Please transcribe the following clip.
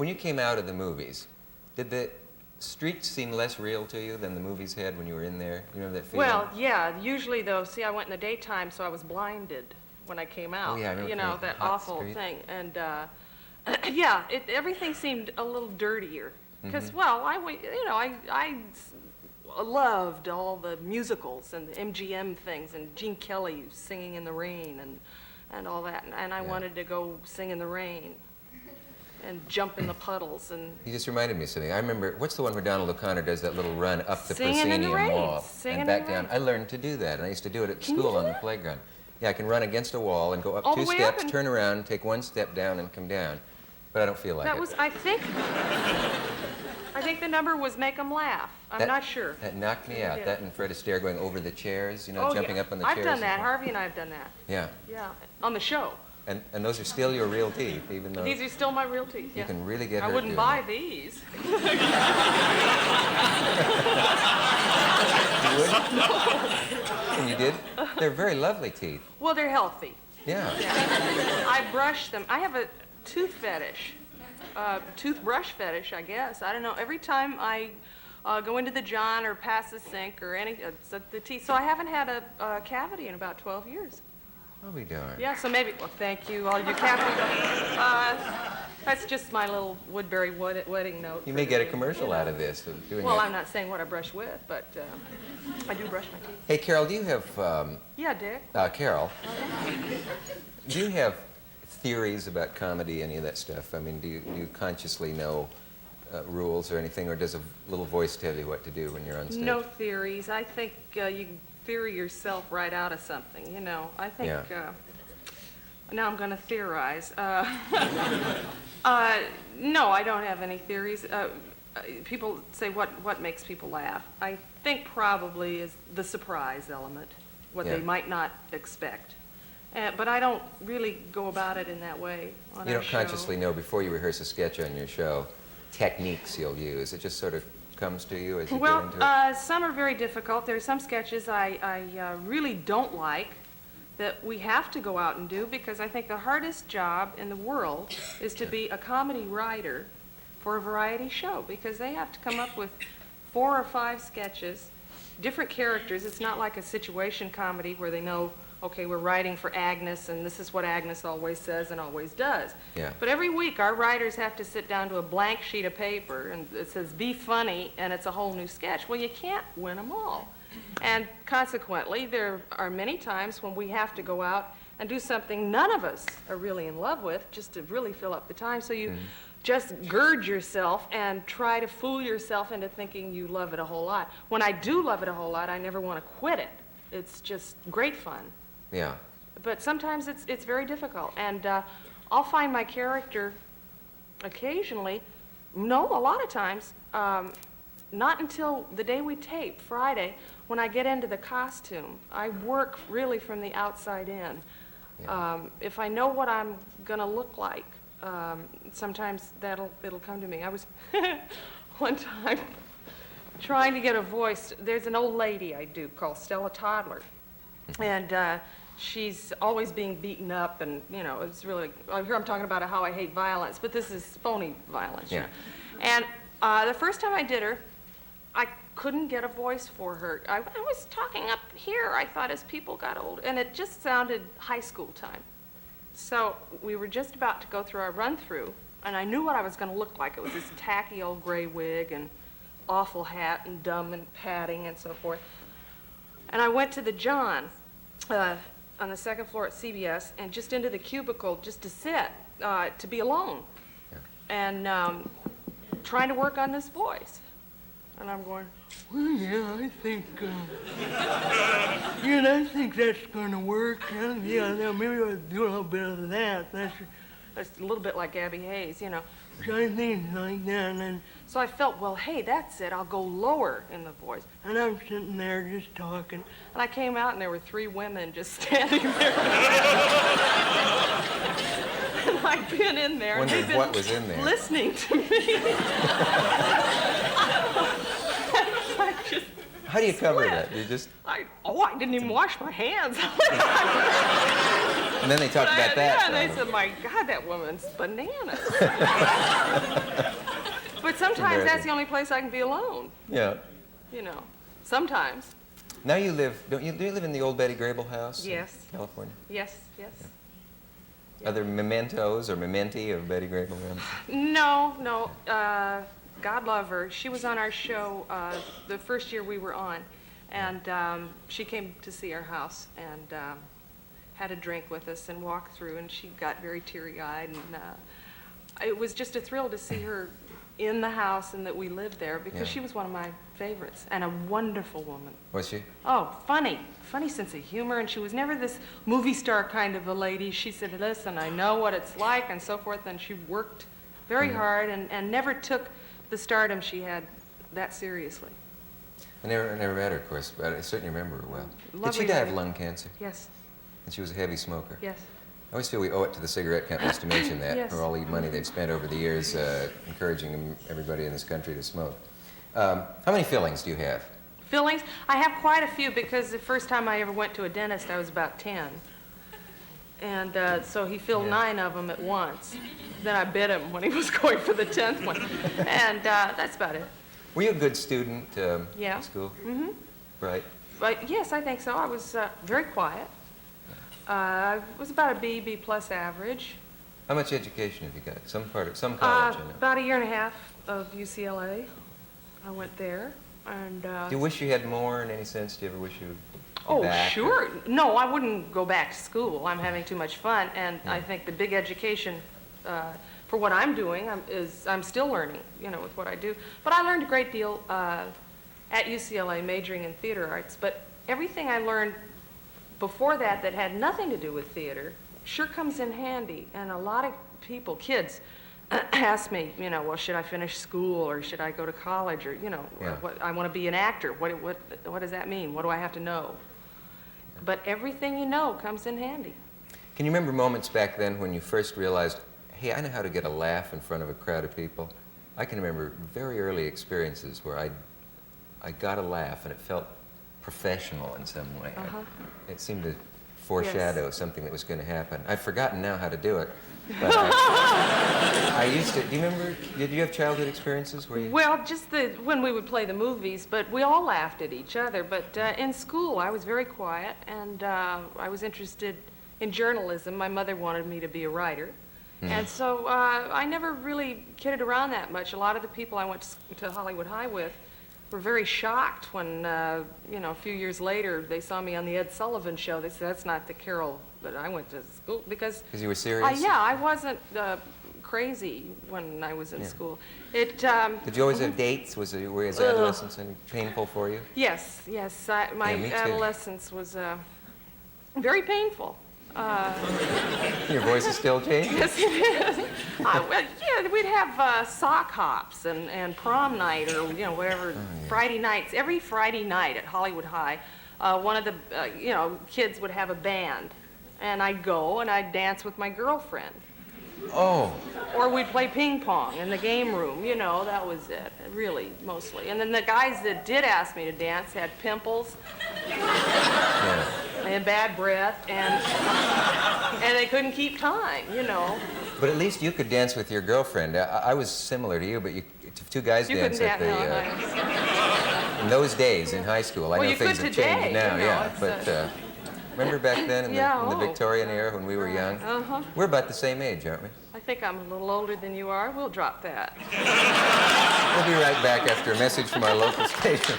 When you came out of the movies, did the streets seem less real to you than the movies had when you were in there? You remember that feeling? Well, yeah, usually though, see, I went in the daytime, so I was blinded when I came out. Oh, yeah, I remember you know, that hot awful street. thing. And yeah, everything seemed a little dirtier. Because, well, I loved all the musicals and the MGM things and Gene Kelly singing in the rain and all that. And I wanted to go sing in the rain and jump in the puddles. And You just reminded me of something. I remember, what's the one where Donald O'Connor does that little run up the Singing in the proscenium rain. wall Singing and in back the down? rain. I learned to do that, and I used to do it at Can you school do on the that? playground. Yeah, I can run against a wall and go up All 2 the way up steps, and- turn around, take 1 step down, and come down. But I don't feel like that it. was, I think the number was Make 'em Laugh. I'm not sure. That knocked me out. did. That and Fred Astaire going over the chairs, you know, Oh, jumping yeah. up on the chairs. I've done that. and- Harvey and I have done that. Yeah. Yeah, on the show. And those are still your real teeth, even though These are still my real teeth. you Yeah. can really get I hurt wouldn't doing buy that. these. You would? And you did? They're very lovely teeth. Well, they're healthy. Yeah. I brush them. I have a tooth fetish, toothbrush fetish, I guess. I don't know. Every time I go into the John or pass the sink or any the teeth, so I haven't had a cavity in about 12 years. I'll be darned. Yeah, so maybe. Well, thank you, all you cavity. That's just my little Woodbury wedding note. You may get a commercial out of this. Of doing Well, that. I'm not saying what I brush with, but I do brush my teeth. Hey, Carol, do you have, Yeah, Dick. Carol, do you have theories about comedy, any of that stuff? I mean, do you consciously know rules or anything, or does a little voice tell you what to do when you're on stage? No theories. I think you can theory yourself right out of something, you know. I think, Yeah. Now I'm going to theorize. No, I don't have any theories. People say what makes people laugh. I think probably is the surprise element, what they might not expect. But I don't really go about it in that way on You our don't show. consciously know before you rehearse a sketch on your show techniques you'll use. It just sort of comes to you as you Well, get into it? some are very difficult. There are some sketches I really don't like that we have to go out and do because I think the hardest job in the world is to be a comedy writer for a variety show because they have to come up with 4 or 5 sketches, different characters. It's not like a situation comedy where they know, okay, we're writing for Agnes and this is what Agnes always says and always does. Yeah. But every week our writers have to sit down to a blank sheet of paper and it says be funny and it's a whole new sketch. Well, you can't win them all. And consequently, there are many times when we have to go out and do something none of us are really in love with just to really fill up the time. So you just gird yourself and try to fool yourself into thinking you love it a whole lot. When I do love it a whole lot, I never want to quit it. It's just great fun. Yeah. But sometimes it's very difficult. And I'll find my character occasionally, no, a lot of times, not until the day we tape, Friday, when I get into the costume. I work really from the outside in. Yeah. If I know what I'm going to look like, sometimes it'll come to me. I was one time trying to get a voice. There's an old lady I do called Stella Toddler. And she's always being beaten up, and you know, it's really. Here I'm talking about how I hate violence, but this is phony violence. Yeah. And the first time I did her, I couldn't get a voice for her. I was talking up here, I thought, as people got older, and it just sounded high school time. So we were just about to go through our run-through, and I knew what I was going to look like. It was this tacky old gray wig and awful hat and dumb and padding and so forth. And I went to the John on the second floor at CBS and just into the cubicle just to sit, to be alone. Yeah. And trying to work on this voice. And I'm going, well, yeah, I think, I think that's going to work. Yeah, maybe I'll do a little bit of that. That's a little bit like Gabby Hayes, you know. So I think like that. And then, so I felt, well, hey, that's it. I'll go lower in the voice. And I'm sitting there just talking. And I came out, and there were 3 women just standing there. And I'd been in there. And Wondering they'd been what was in there. listening to me. How do you cover that? You just... I didn't even wash my hands. And then they talked about that. Yeah, and they said, my God, that woman's bananas. But sometimes that's the only place I can be alone. Yeah. You know, sometimes. Now you live, do you live in the old Betty Grable house? Yes. In California? Yes, yes. Yeah. Are there mementos or mementi of Betty Grable around? No. God love her. She was on our show the first year we were on. And she came to see our house and had a drink with us and walked through. And she got very teary-eyed. And it was just a thrill to see her in the house and that we lived there because she was one of my favorites and a wonderful woman. Was she? Oh, funny sense of humor, and she was never this movie star kind of a lady. She said, listen, I know what it's like and so forth, and she worked very hard and never took the stardom she had that seriously. I never met her, of course, but I certainly remember her well. Did Lovely she die of lady. lung cancer? Yes, And she was a heavy smoker? yes. I always feel we owe it to the cigarette companies to mention that Yes. for all the money they've spent over the years encouraging everybody in this country to smoke. How many fillings do you have? Fillings? I have quite a few because the first time I ever went to a dentist, I was about 10. And so he filled 9 of them at once. Then I bit him when he was going for the 10th one. And that's about it. Were you a good student Yeah. at school? Mm-hmm. Right. But yes, I think so. I was very quiet. I was about a B plus average. How much education have you got? Some college, I know. About a year and a half of UCLA. I went there. And Do you wish you had more in any sense? Do you ever wish you were oh, back? sure. No, I wouldn't go back to school. I'm having too much fun. And I think the big education for what I'm doing is I'm still learning, with what I do. But I learned a great deal at UCLA, majoring in theater arts. But everything I learned before that had nothing to do with theater sure comes in handy. And a lot of people, kids, ask me, well, should I finish school or should I go to college or, what, I want to be an actor. What does that mean? What do I have to know? But everything you know comes in handy. Can you remember moments back then when you first realized, hey, I know how to get a laugh in front of a crowd of people? I can remember very early experiences where I got a laugh and it felt professional in some way. It seemed to foreshadow something that was going to happen. I've forgotten now how to do it. But I used to. Do you remember? Did you have childhood experiences where you? Well, just when we would play the movies, but we all laughed at each other. But in school, I was very quiet, and I was interested in journalism. My mother wanted me to be a writer, and so I never really kidded around that much. A lot of the people I went to Hollywood High with were very shocked when, a few years later, they saw me on the Ed Sullivan Show. They said, that's not the Carol that I went to school, because you were serious? I wasn't crazy when I was in school. Did you always have dates? Was adolescence any painful for you? Yes. My me too. adolescence was very painful. Your voice is still changing? Yes, it is. We'd have sock hops and prom night or whatever Friday nights. Every Friday night at Hollywood High, one of the kids would have a band, and I'd go and I'd dance with my girlfriend. Oh. Or we'd play ping pong in the game room. That was it, really, mostly. And then the guys that did ask me to dance had pimples. They had bad breath, and they couldn't keep time, But at least you could dance with your girlfriend. I was similar to you, but two guys You dance couldn't at the... in those days in high school. I know you things could have today, changed now, but remember back then in the Victorian era when we were young? We're about the same age, aren't we? I think I'm a little older than you are. We'll drop that. We'll be right back after a message from our local station.